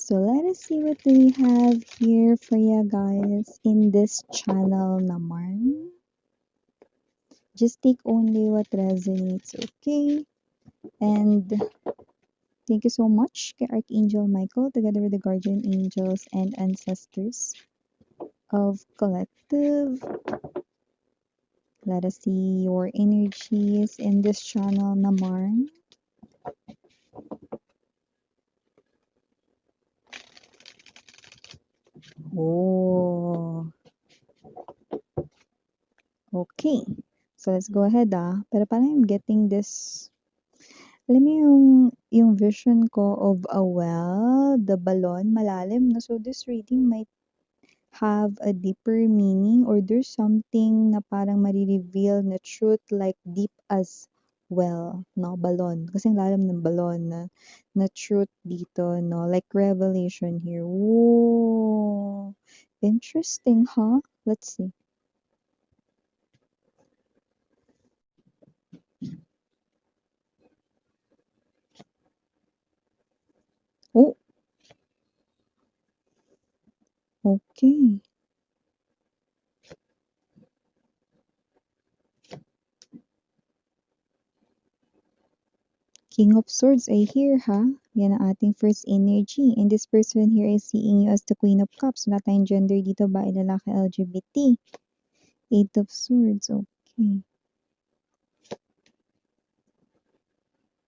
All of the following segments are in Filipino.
So let us see what we have here for you guys in this channel naman. Just take only what resonates, okay? And thank you so much kay Archangel Michael together with the guardian angels and ancestors of Collective. Let us see your energies in this channel naman. Oh, okay. So let's go ahead Pero parang I'm getting this. Alam mo yung vision ko of a well, the balon, malalim na. So this reading might have a deeper meaning or there's something na parang marireveal na truth like deep as well, no? Balon. Kasi ang lalim ng balon na truth dito, no? Like revelation here. Whoa! Interesting, huh? Let's see. Oh, okay. King of Swords ay here, ha? Yan ang ating first energy. And this person here is seeing you as the Queen of Cups. Wala tayong gender dito, bae, lalaki, LGBT. Eight of Swords, okay.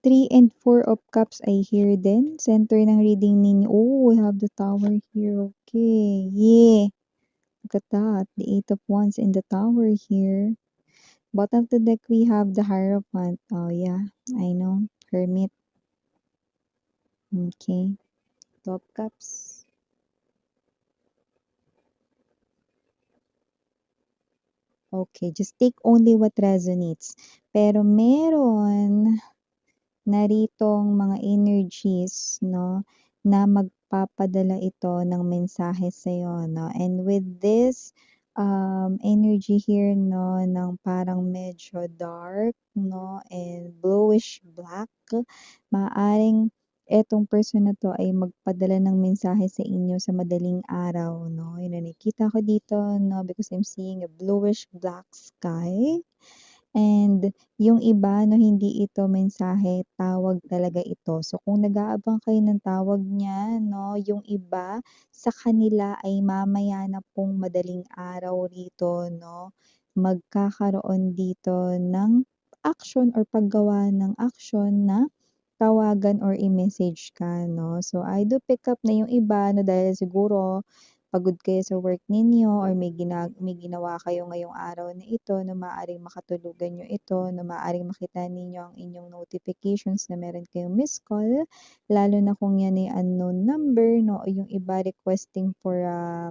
3 and 4 of Cups ay here din. Center ng reading ninyo. Oh, we have the Tower here. Okay. Yeah. Look at that. The 8 of Wands in the Tower here. Bottom of the deck, we have the Hierophant. Oh, yeah. I know. Hermit. Okay. Top Cups. Okay. Just take only what resonates. Pero meron naritong mga energies, no, na magpapadala ito ng mensahe sa'yo, no? And with this energy here, no, ng parang medyo dark, no, and bluish black, maaring etong person na to ay magpadala ng mensahe sa inyo sa madaling araw, no? Yun ang nakikita ko dito, no, because I'm seeing a bluish black sky. And yung iba 'no, hindi ito mensahe, tawag talaga ito. So kung nag-aabang kayo ng tawag niya 'no, yung iba sa kanila ay mamaya na pong madaling araw rito 'no, magkakaroon dito ng action or paggawa ng action na tawagan or i-message ka 'no. So I do pick up na yung iba 'no, dahil siguro pagod kayo sa work ninyo or may ginawa kayo ngayong araw na ito na maaaring makatulugan niyo ito, na maaaring makita ninyo ang inyong notifications na meron kayong missed call, lalo na kung yan ay unknown number 'no, o yung iba requesting for, a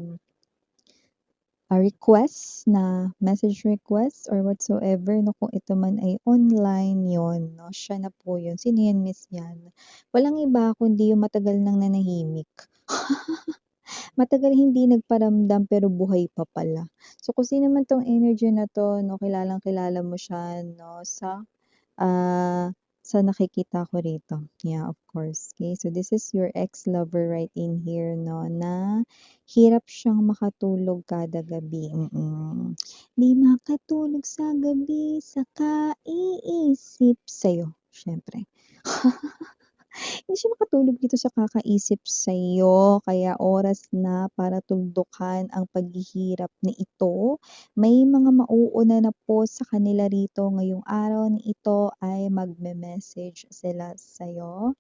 request na message request or whatsoever 'no, kung ito man ay online, yon 'no, siya na po yun. Sino yan, miss yan? Walang iba kundi yung matagal nang nanahimik. Matagal hindi nagparamdam pero buhay pa pala. So kung sino man 'tong energy na 'to 'no, kilalang-kilala mo siya 'no sa nakikita ko rito. Yeah, of course. Okay, so this is your ex-lover right in here 'no, na hirap siyang makatulog kada gabi, 'Di makatulog sa gabi sa kaiisip sa'yo, siyempre. Hindi siya makatulog dito sa kakaisip sa'yo, kaya oras na para tuldukhan ang paghihirap na ito. May mga mauuna na po sa kanila rito ngayong araw na ito ay magme-message sila sa'yo,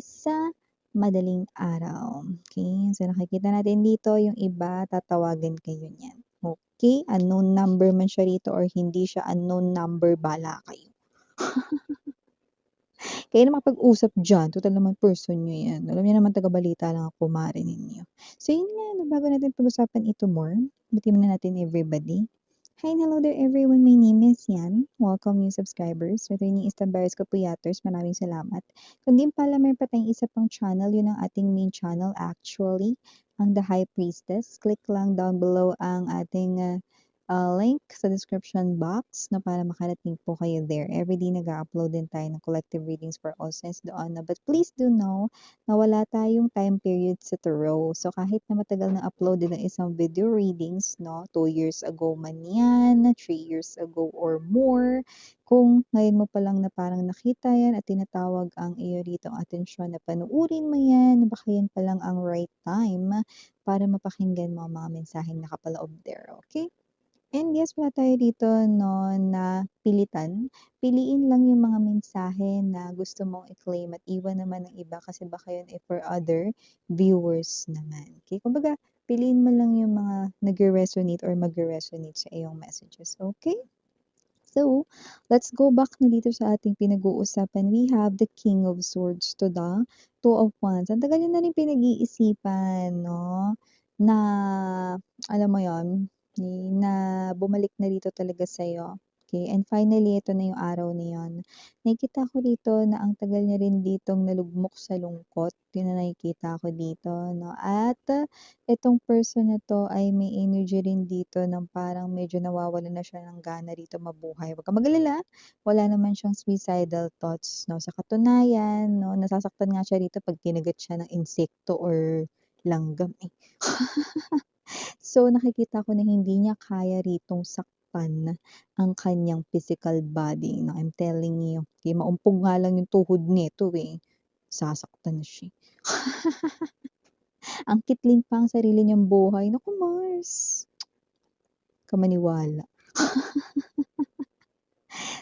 sa madaling araw. Okay, so nakikita natin dito yung iba tatawagan kayo niyan. Okay, unknown number man siya rito or hindi siya unknown number, bahala kayo. Kayo na makapag-usap diyan, tutal naman person niyo 'yan. Alam niyo naman taga-balita lang ako, kumare ninyo. So yun nga 'no, bago natin pag-usapan ito more, batiin muna natin everybody. Hi and hello there everyone, my name is Yan. Welcome new subscribers. Returning Istambares Kapuyaters, maraming salamat. Kung di pala meron pa tayong isa pang channel, yun ang ating main channel actually, ang The High Priestess. Click lang down below ang ating link sa description box na para makarating po kayo there. Everyday nag-upload din tayo ng collective readings for all signs doon. But please do know na wala tayong time period sa tarot. So kahit na matagal na upload din ng isang video readings, no, 2 years ago man yan, 3 years ago or more, kung ngayon mo pa lang na parang nakita yan at tinatawag ang iyo rito ang atensyon na panuurin mo yan, baka yan pa lang ang right time para mapakinggan mo ang mga mensaheng nakapaloob there, okay? And yes, wala tayo dito 'no, na pilitan. Piliin lang yung mga mensahe na gusto mong i-claim at iwan naman ng iba kasi baka yun ay for other viewers naman. Okay, kumbaga piliin mo lang yung mga nagre-resonate or magre-resonate sa iyong messages, okay? So, let's go back na dito sa ating pinag-uusapan. We have the King of Swords to the Two of Wands. Ang tagal niyo na rin pinag-iisipan, no? Na, alam mo yon, na bumalik na dito talaga sa'yo. Okay, and finally, ito na yung araw na yun. Nakikita ko dito na ang tagal niya rin ditong nalugmok sa lungkot. Yun na nakikita ko dito, no? At itong person na 'to ay may energy rin dito ng parang medyo nawawalan na siya ng gana rito mabuhay. Huwag kang mag-alala, wala naman siyang suicidal thoughts 'no. Sa katunayan 'no, nasasaktan nga siya rito 'pag kinagat siya ng insekto or langgam, eh. So, nakikita ko na hindi niya kaya ritong saktan ang kanyang physical body 'no, I'm telling you. Eh, maumpog nga lang yung tuhod nito, eh, sasaktan na siya. Ang kitling pa ang sarili niyang buhay. Naku, Mars, ka maniwala.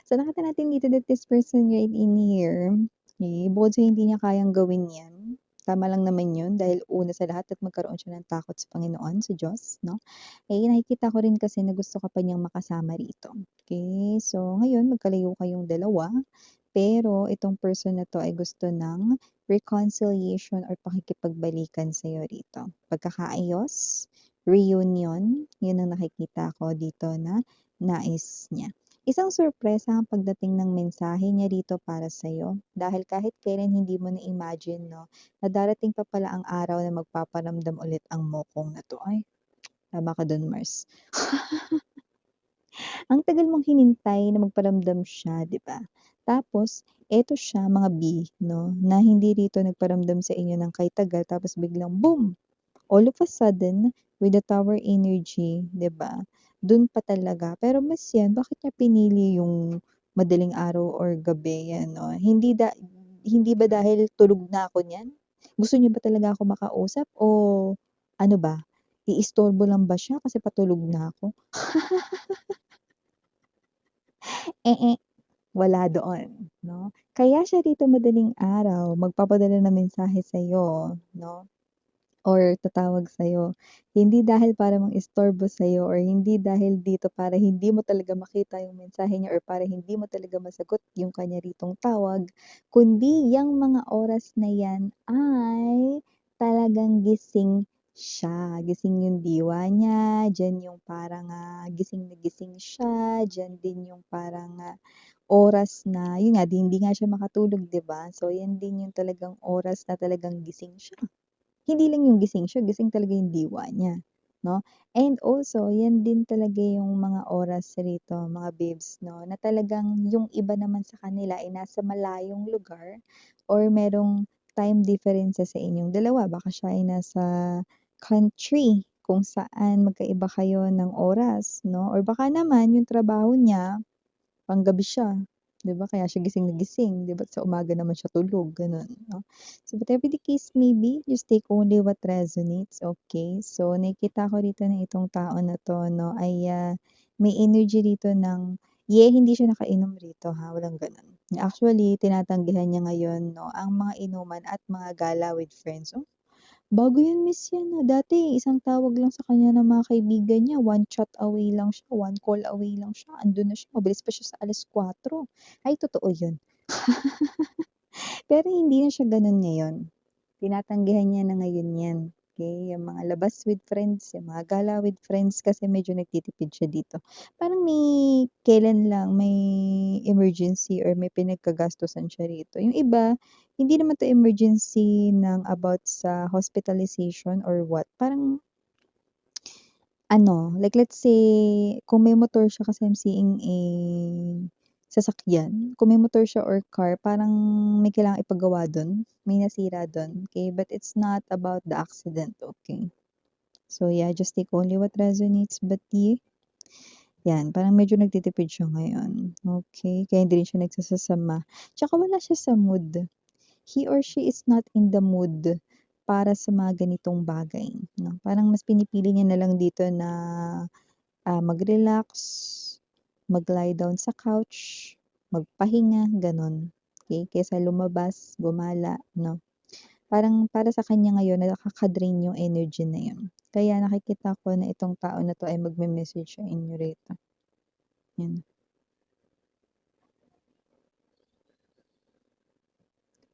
So, nakita natin dito that this person right in here, eh, bukod sa hindi niya kayang gawin yan, tama lang naman yun dahil una sa lahat at magkaroon siya ng takot sa Panginoon, sa Diyos, no? Eh, nakikita ko rin kasi na gusto ka pa niyang makasama rito. Okay? So, ngayon, magkalayo kayong dalawa, pero itong person na to ay gusto ng reconciliation or pakikipagbalikan sa'yo rito. Pagkakaayos, reunion, yun ang nakikita ko dito na nais niya. Isang sorpresa ang pagdating ng mensahe niya rito para sa'yo dahil kahit kailan hindi mo na-imagine 'no, na darating pa pala ang araw na magpaparamdam ulit ang mokong na 'to. Ay, tama ka dun, Mars. Ang tagal mong hinintay na magparamdam siya, 'di ba? Tapos eto siya mga B 'no, na hindi rito nagparamdam sa inyo ng kahit tagal tapos biglang boom! All of a sudden, with the tower energy, 'di ba? Dun pa talaga. Pero mas yan, bakit niya pinili yung madaling araw or gabi, ano? Hindi ba dahil tulog na ako niyan? Gusto niya ba talaga ako makausap o ano ba? Iistorbo lang ba siya kasi patulog na ako? Eh, wala doon, 'no? Kaya siya dito madaling araw magpapadala ng mensahe sa'yo, 'no? Or tatawag sa'yo, hindi dahil para mang-istorbo sa'yo or hindi dahil dito para hindi mo talaga makita yung mensahe niya or para hindi mo talaga masagot yung kanya ritong tawag, kundi yang mga oras na yan ay talagang gising siya, gising yung diwa niya, diyan yung parang, gising na gising siya, diyan din yung parang, oras na yun nga, di hindi nga siya makatulog, 'di ba? So, yan din yung talagang oras na talagang gising siya. Hindi lang yung gising siya, gising talaga yung diwa niya, 'no? And also, yan din talaga yung mga oras rito, mga babes, 'no, na talagang yung iba naman sa kanila ay nasa malayong lugar or merong time differences sa inyong dalawa. Baka siya ay nasa country kung saan magkaiba kayo ng oras, 'no? Or baka naman yung trabaho niya panggabi siya, 'di ba? Kaya siya gising na gising, 'di ba? Sa umaga naman siya tulog, gano'n, 'no? So, whatever the case may be, just take only what resonates, okay? So, nakikita ko rito na itong tao na 'to 'no, ay, may energy rito ng hindi siya nakainom rito ha, walang gano'n. Actually, tinatanggihan niya ngayon 'no, ang mga inuman at mga gala with friends. Oh, bago yan miss yan, dati isang tawag lang sa kanya ng mga kaibigan niya, one chat away lang siya, one call away lang siya, andun na siya, mabilis pa siya sa 4:00. Ay totoo yun. Pero hindi na siya gano'n ngayon. Tinatanggihan niya na ngayon 'yan, okey, yung mga labas with friends, yung mga gala with friends kasi medyo nagtitipid siya dito. Parang may kailan lang may emergency or may pinagkagastusan siya rito. Yung iba, hindi naman 'to emergency ng about sa hospitalization or what, parang Ano, like let's say, kung may motor siya kasi I'm seeing a sasakyan. Kung may motor siya or car, parang may kailangang ipagawa dun, may nasira dun, okay? But it's not about the accident, okay? So yeah, just take only what resonates. But yeah, yan, parang medyo nagtitipid siya ngayon. Okay? Kaya hindi rin siya nagsasasama. Tsaka wala siya sa mood. He or she is not in the mood para sa mga ganitong bagay. No? Parang mas pinipili niya na lang dito na mag-relax, mag-lie down sa couch, magpahinga, ganon. Okay? Kaysa lumabas, gumala, no? Parang para sa kanya ngayon, nakaka-drain yung energy na yun. Kaya nakikita ko na itong tao na to ay magme-message sa inyo rito. Yan.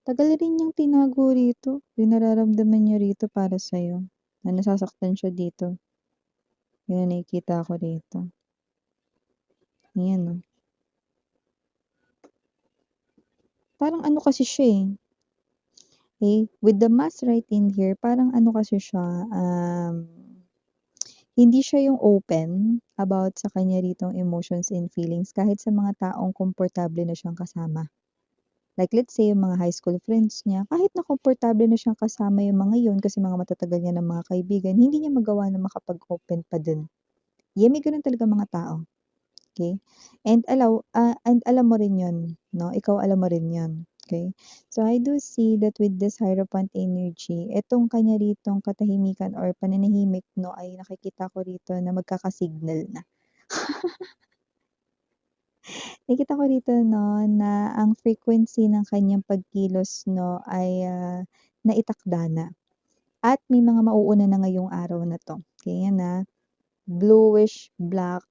Tagal rin niyang tinago rito. Yung nararamdaman niya rito para sa'yo. Na nasasaktan siya dito. Yun ang nakikita ko rito. Ayan, no? Parang ano kasi siya eh. Okay? With the mass right in here, parang ano kasi siya, hindi siya yung open about sa kanya ritong emotions and feelings kahit sa mga taong komportable na siyang kasama. Like let's say yung mga high school friends niya, kahit na komportable na siyang kasama yung mga yun kasi mga matatagal niya ng mga kaibigan, hindi niya magawa na makapag-open pa dun. Yeah, may ganun talaga mga tao. Okay? And alam mo rin yun, no? Ikaw alam mo rin yun. Okay? So I do see that with this Hierophant energy, etong kanya ritong katahimikan or pananahimik, no, ay nakikita ko rito na magkakasignal na. Nakita ko rito 'no, na ang frequency ng kanyang pagkilos 'no ay, naitakda na at may mga mauuna na ngayong araw na 'to. Kaya na bluish black.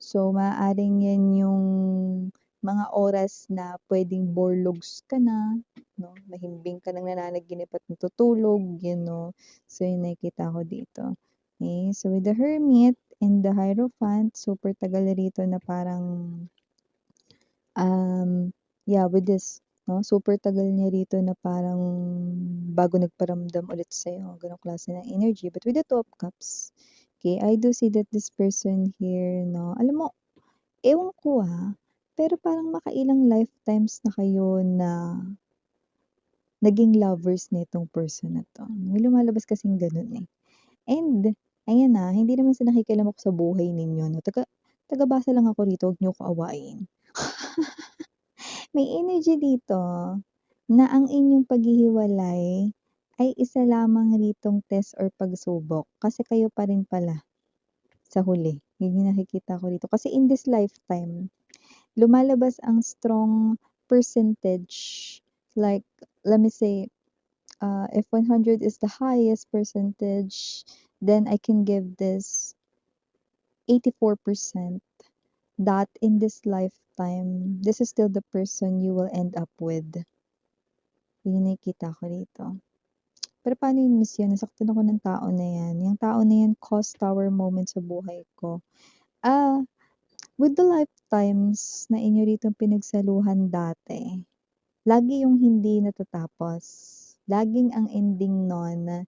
So, maaaring 'yan yung mga oras na puwedeng borlogs ka na 'no, mahimbing ka ng nananaginip at natutulog, 'yan 'no. So, yung nakikita ko dito. Okay, so with the Hermit and the Hierophant, super tagal rito na parang yeah, with this, 'no, super tagal niya rito na parang bago nagparamdam ulit sa'yo, gano'ng klase ng energy. But with the Two of Cups, okay, I do see that this person here, 'no, alam mo, ewan ko, pero parang makailang lifetimes na kayo na naging lovers nitong person na 'to. May lumalabas kasing gano'n, eh. And ayan, hindi naman sa nakikialam ako sa buhay ninyo 'no, tagabasa lang ako rito, huwag niyo ako awayin. May energy dito na ang inyong paghihiwalay ay isa lamang ritong test or pagsubok kasi kayo pa rin pala sa huli. Yun yung nakikita ko rito. Kasi in this lifetime, lumalabas ang strong percentage. Like, let me say, if 100 is the highest percentage, then I can give this 84% that in this lifetime, this is still the person you will end up with. Yun yung nakikita ko rito. Pero paano yun, Miss yan? Nasaktan ako ng tao na yan. Yung tao na yan caused tower moment sa buhay ko. Ah, with the lifetimes na inyo rito pinagsaluhan dati, lagi yung hindi natatapos. Laging ang ending nun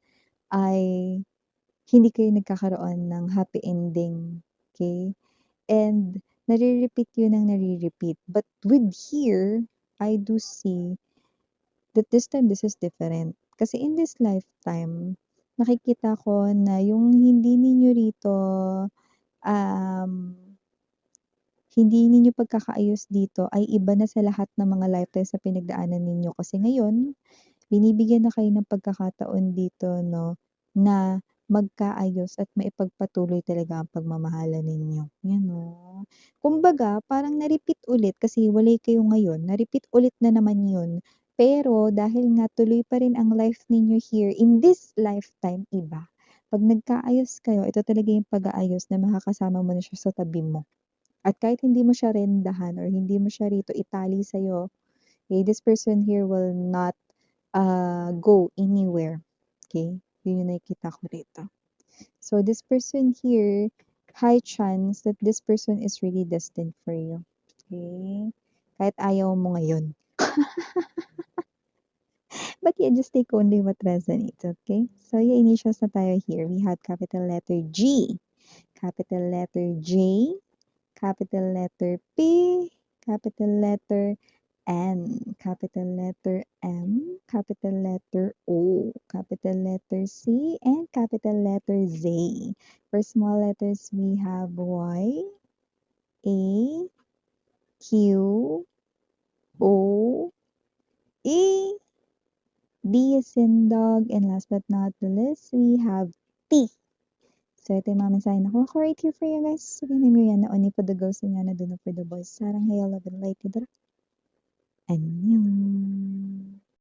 ay hindi kayo nagkakaroon ng happy ending. Okay? And nare-repeat yun ang nare-repeat. But with here, I do see that this time this is different. Kasi in this lifetime, nakikita ko na yung hindi ninyo rito, um, hindi ninyo pagkakaayos dito ay iba na sa lahat ng mga lifetimes na pinagdaanan ninyo. Kasi ngayon, binibigyan na kayo ng pagkakataon dito, no, na magkaayos at maipagpatuloy talaga ang pagmamahalan ninyo. Yan, no. Kumbaga, parang na-repeat ulit kasi hiwalay kayo ngayon, na-repeat ulit na naman yun. Pero dahil nga tuloy pa rin ang life ninyo here in this lifetime, iba. Pag nagkaayos kayo, ito talaga yung pag-aayos na makakasama mo na siya sa tabi mo. At kahit hindi mo siya rendahan or hindi mo siya rito itali sa'yo, okay, this person here will not go anywhere. Okay? Yun yung nakikita ko rito. So, this person here, high chance that this person is really destined for you. Okay? Kahit ayaw mo ngayon. But yeah, just take only what resonates, okay? So, yeah, initials na tayo here. We have capital letter G. capital letter J, capital letter P, capital letter N, capital letter M, capital letter O, capital letter C, and capital letter Z. For small letters, we have Y, A, Q, O, E, D as in dog, and last but not the least, we have T. So, ito yung mga mensahe na kuha ko right here for you guys. Sige, name yan na only for the girls and yan na do not for the boys. Sarang hey, love and light. Annyeong.